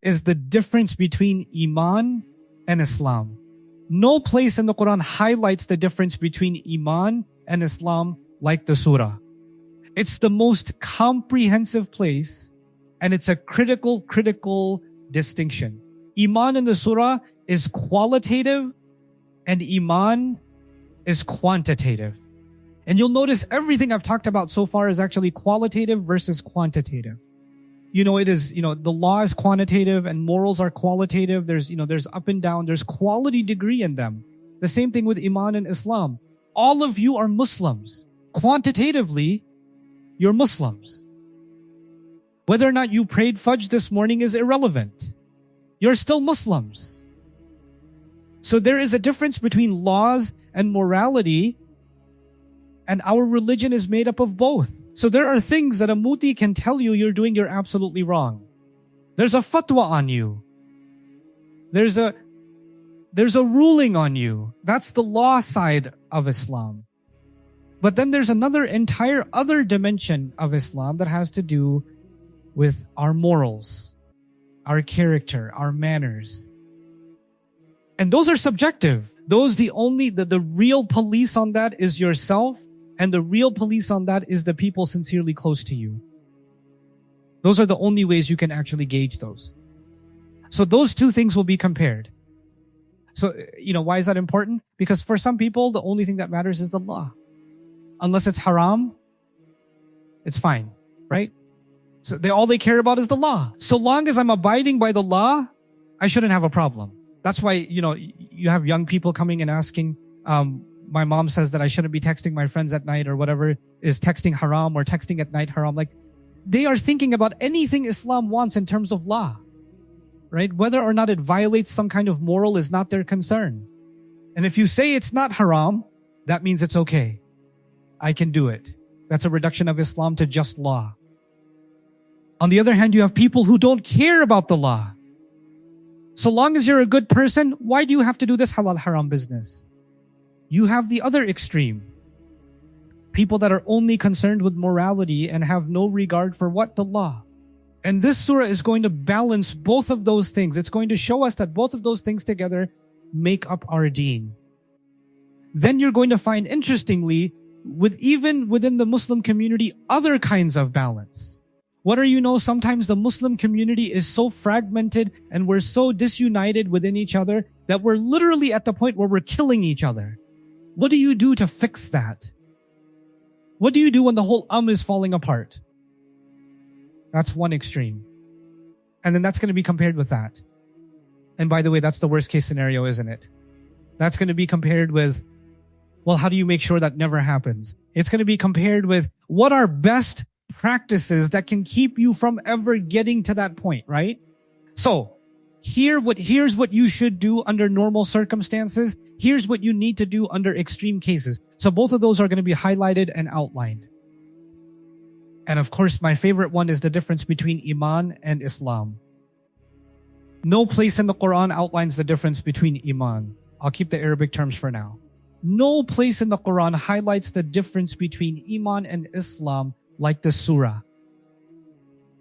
is the difference between Iman and Islam. No place in the Quran highlights the difference between Iman and Islam like the surah. It's the most comprehensive place, and it's a critical distinction. Iman in the surah is qualitative and Iman is quantitative. And you'll notice everything I've talked about so far is actually qualitative versus quantitative. It is, the law is quantitative and morals are qualitative. There's up and down. There's quality degree in them. The same thing with Iman and Islam. All of you are Muslims. Quantitatively, you're Muslims. Whether or not you prayed Fajr this morning is irrelevant. You're still Muslims. So there is a difference between laws and morality, and our religion is made up of both. So there are things that a muti can tell you you're absolutely wrong. There's a fatwa on you. There's a ruling on you. That's the law side of Islam. But then there's another entire other dimension of Islam that has to do with our morals, our character, our manners. And those are subjective. The real police on that is yourself, and the real police on that is the people sincerely close to you. Those are the only ways you can actually gauge those. So those two things will be compared. So, why is that important? Because for some people, the only thing that matters is the law. Unless it's haram, it's fine, right? So all they care about is the law. So long as I'm abiding by the law, I shouldn't have a problem. That's why, you have young people coming and asking, my mom says that I shouldn't be texting my friends at night or whatever. Is texting haram or texting at night haram? Like, they are thinking about anything Islam wants in terms of law, right? Whether or not it violates some kind of moral is not their concern. And if you say it's not haram, that means it's okay. I can do it. That's a reduction of Islam to just law. On the other hand, you have people who don't care about the law. So long as you're a good person, why do you have to do this halal haram business? You have the other extreme. People that are only concerned with morality and have no regard for what? The law. And this surah is going to balance both of those things. It's going to show us that both of those things together make up our deen. Then you're going to find, interestingly, even within the Muslim community, other kinds of balance. Sometimes the Muslim community is so fragmented and we're so disunited within each other that we're literally at the point where we're killing each other. What do you do to fix that? What do you do when the whole is falling apart? That's one extreme. And then that's going to be compared with that. And by the way, that's the worst case scenario, isn't it? That's going to be compared with, well, how do you make sure that never happens? It's going to be compared with what are best practices that can keep you from ever getting to that point, right? So, here's what you should do under normal circumstances. Here's what you need to do under extreme cases. So both of those are going to be highlighted and outlined. And of course, my favorite one is the difference between Iman and Islam. No place in the Quran outlines the difference between Iman. I'll keep the Arabic terms for now. No place in the Quran highlights the difference between Iman and Islam like the surah.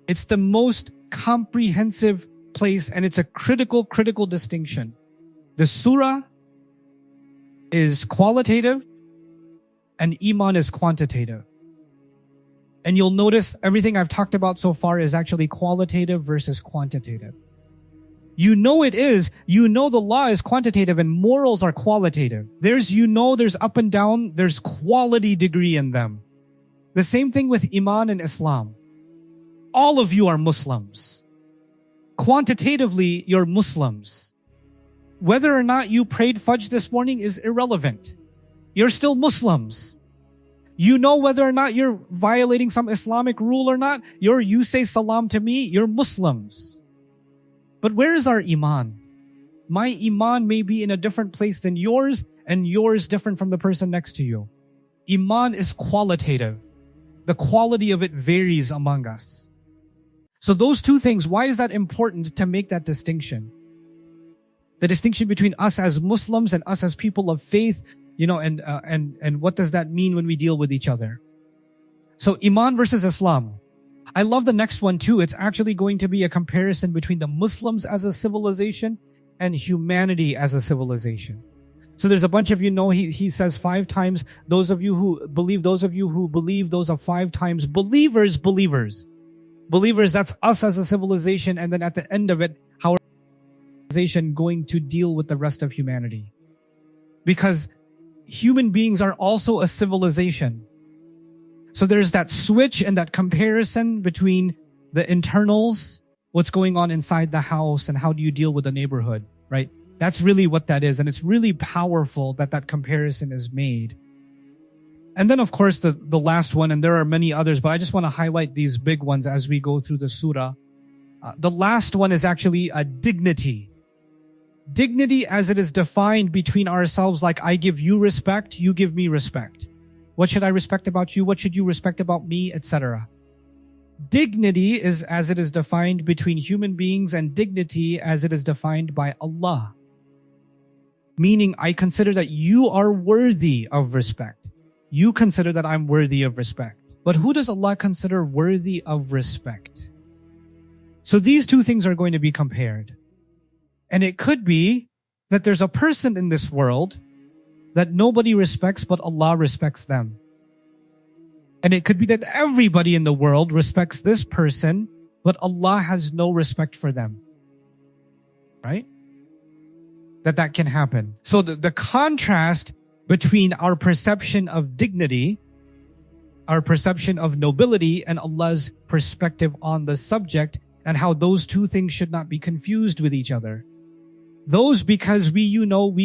It's the most comprehensive place, and it's a critical distinction. The surah is qualitative and Iman is quantitative. And you'll notice everything I've talked about so far is actually qualitative versus quantitative. It is. The law is quantitative and morals are qualitative. There's up and down, there's quality degree in them. The same thing with Iman and Islam. All of you are Muslims. Quantitatively, you're Muslims. Whether or not you prayed Fajr this morning is irrelevant. You're still Muslims. Whether or not you're violating some Islamic rule or not. You say salam to me, you're Muslims. But where is our Iman? My Iman may be in a different place than yours, and yours different from the person next to you. Iman is qualitative. The quality of it varies among us. So those two things, why is that important to make that distinction? The distinction between us as Muslims and us as people of faith, And what does that mean when we deal with each other? So Iman versus Islam. I love the next one too. It's actually going to be a comparison between the Muslims as a civilization and humanity as a civilization. So there's a bunch of he says 5 times, those of you who believe, those are 5 times believers, that's us as a civilization. And then at the end of it, how are civilization going to deal with the rest of humanity? Because human beings are also a civilization. So there's that switch and that comparison between the internals, what's going on inside the house, and how do you deal with the neighborhood, right? That's really what that is. And it's really powerful that comparison is made. And then, of course, the last one, and there are many others, but I just want to highlight these big ones as we go through the surah. The last one is actually a dignity. Dignity as it is defined between ourselves, like I give you respect, you give me respect. What should I respect about you? What should you respect about me? Etc. Dignity is as it is defined between human beings, and dignity as it is defined by Allah. Meaning, I consider that you are worthy of respect. You consider that I'm worthy of respect. But who does Allah consider worthy of respect? So these two things are going to be compared. And it could be that there's a person in this world that nobody respects, but Allah respects them. And it could be that everybody in the world respects this person, but Allah has no respect for them. Right? That can happen. So the contrast between our perception of dignity, our perception of nobility, and Allah's perspective on the subject, and how those two things should not be confused with each other. Those, because we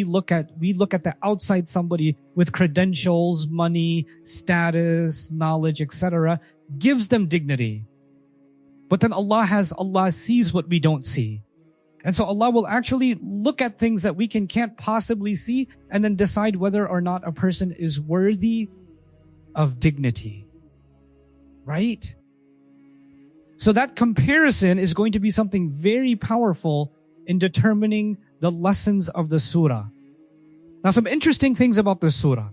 look at the outside somebody with credentials, money, status, knowledge, etc., gives them dignity. But then Allah sees what we don't see. And so Allah will actually look at things that we can't possibly see, and then decide whether or not a person is worthy of dignity. Right? So that comparison is going to be something very powerful in determining the lessons of the surah. Now, some interesting things about the surah.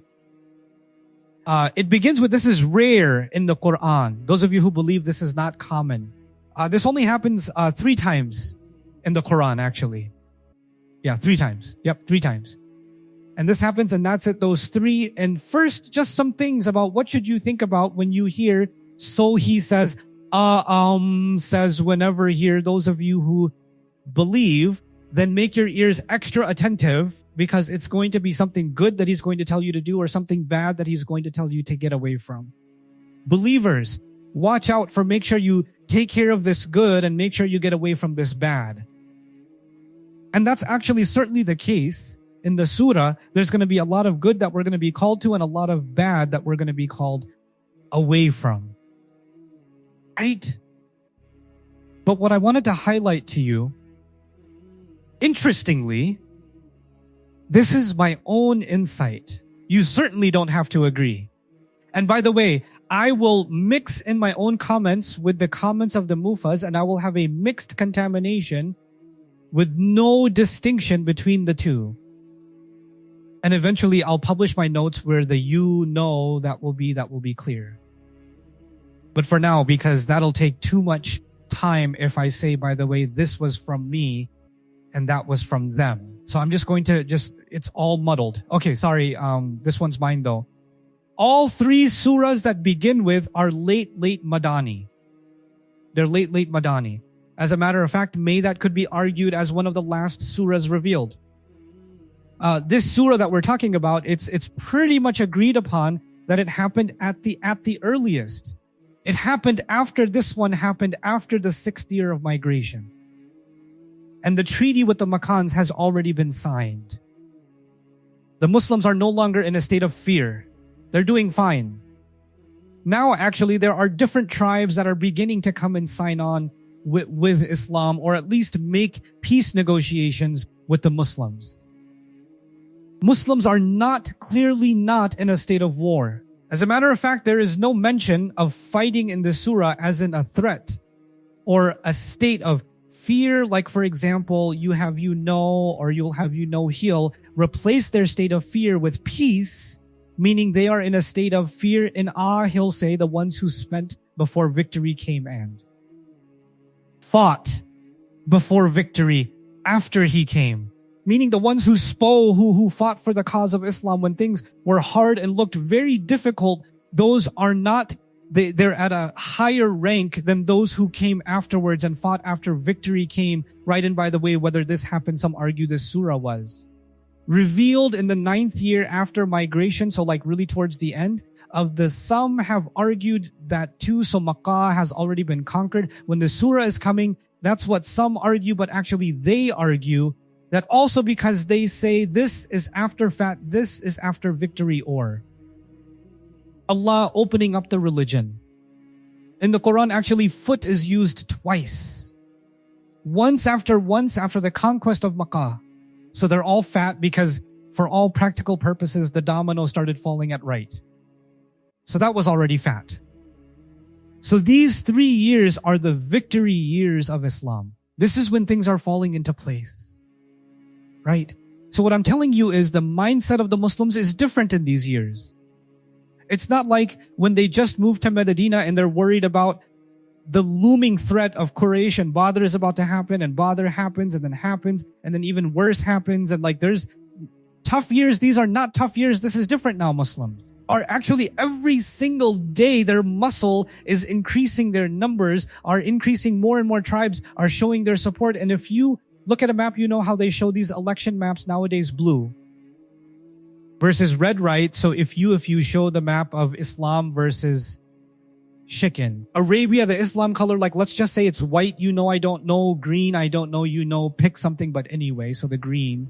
It begins with, this is rare in the Quran. Those of you who believe this is not common. This only happens 3 times in the Quran, actually. Yeah, 3 times. Yep, 3 times. And this happens, and that's it, those 3. And first, just some things about what should you think about when you hear, so he says, says whenever here, those of you who believe, then make your ears extra attentive, because it's going to be something good that he's going to tell you to do, or something bad that he's going to tell you to get away from. Believers, watch out for, make sure you take care of this good and make sure you get away from this bad. And that's actually certainly the case in the surah. There's going to be a lot of good that we're going to be called to, and a lot of bad that we're going to be called away from. Right? But what I wanted to highlight to you, interestingly, this is my own insight. You certainly don't have to agree. And by the way, I will mix in my own comments with the comments of the Mufas, and I will have a mixed contamination with no distinction between the two. And eventually I'll publish my notes where the that will be clear. But for now, because that'll take too much time if I say, by the way, this was from me and that was from them. So I'm just going to it's all muddled. Okay, sorry. This one's mine though. All 3 surahs that begin with are late Madani. They're late Madani. As a matter of fact, that could be argued as one of the last surahs revealed. This surah that we're talking about, it's pretty much agreed upon that it happened at the earliest. It happened after this one happened after the 6th year of migration. And the treaty with the Makkans has already been signed. The Muslims are no longer in a state of fear. They're doing fine. Now, actually, there are different tribes that are beginning to come and sign on with Islam, or at least make peace negotiations with the Muslims. Muslims are clearly not in a state of war. As a matter of fact, there is no mention of fighting in the surah as in a threat or a state of fear. Like, for example, you'll have heal, replace their state of fear with peace, meaning they are in a state of fear and awe, he'll say, the ones who spent before victory came and fought before victory after he came. Meaning the ones who fought for the cause of Islam when things were hard and looked very difficult, those are not, they're at a higher rank than those who came afterwards and fought after victory came. Right, and by the way, whether this happened, some argue this surah was revealed in the 9th year after migration, so like really towards the end of the, some have argued that too, so Makkah has already been conquered. When the surah is coming, that's what some argue, but actually they argue that also because they say this is after this is after victory, or Allah opening up the religion. In the Quran, actually foot is used twice. Once after the conquest of Makkah. So they're all fat because for all practical purposes, the domino started falling at right. So that was already fat. So these 3 years are the victory years of Islam. This is when things are falling into place. Right? So what I'm telling you is the mindset of the Muslims is different in these years. It's not like when they just moved to Medina and they're worried about the looming threat of Quraysh and Badr is about to happen and Badr happens and then even worse happens, and like there's tough years. These are not tough years. This is different now. Muslims are actually every single day their muscle is increasing, their numbers are increasing, more and more tribes are showing their support. And if you look at a map, you know how they show these election maps nowadays, blue versus red, right? So if you show the map of Islam versus Shikin, Arabia, the Islam color, like let's just say it's white, you know, I don't know, green, I don't know, you know, pick something, but anyway, so the green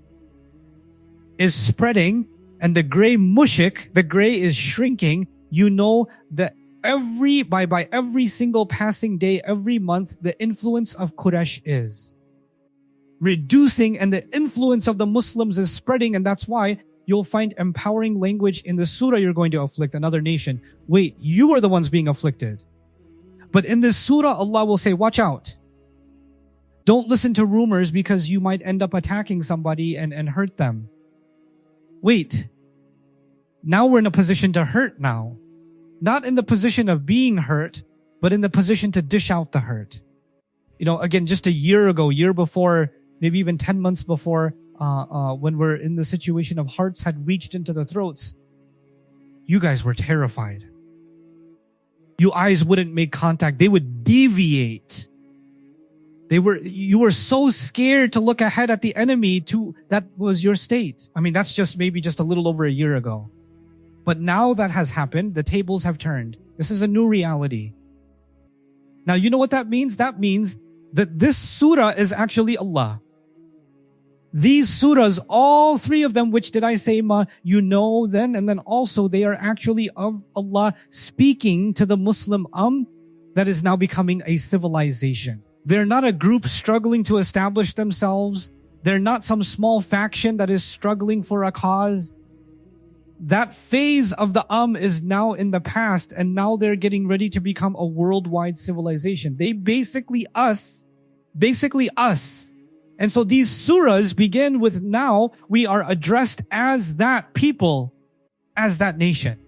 is spreading and the gray mushik, the gray is shrinking. You know that by every single passing day, every month, the influence of Quraysh is reducing and the influence of the Muslims is spreading, and that's why you'll find empowering language in the surah. You're going to afflict another nation. Wait, you are the ones being afflicted. But in this surah, Allah will say, watch out. Don't listen to rumors because you might end up attacking somebody and hurt them. Wait, now we're in a position to hurt now. Not in the position of being hurt, but in the position to dish out the hurt. You know, again, just a year ago, year before, maybe even 10 months before, when we're in the situation of hearts had reached into the throats, you guys were terrified. Your eyes wouldn't make contact. They would deviate. You were so scared to look ahead at the enemy that was your state. I mean, that's just maybe just a little over a year ago. But now that has happened, the tables have turned. This is a new reality. Now, you know what that means? That means that this surah is actually Allah. These surahs, all 3 of them, which did I say, you know then, and then also they are actually of Allah speaking to the Muslim that is now becoming a civilization. They're not a group struggling to establish themselves. They're not some small faction that is struggling for a cause. That phase of the is now in the past, and now they're getting ready to become a worldwide civilization. They basically us. And so these surahs begin with, now we are addressed as that people, as that nation.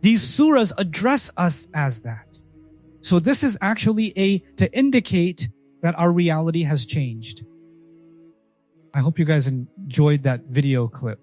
These surahs address us as that. So this is actually to indicate that our reality has changed. I hope you guys enjoyed that video clip.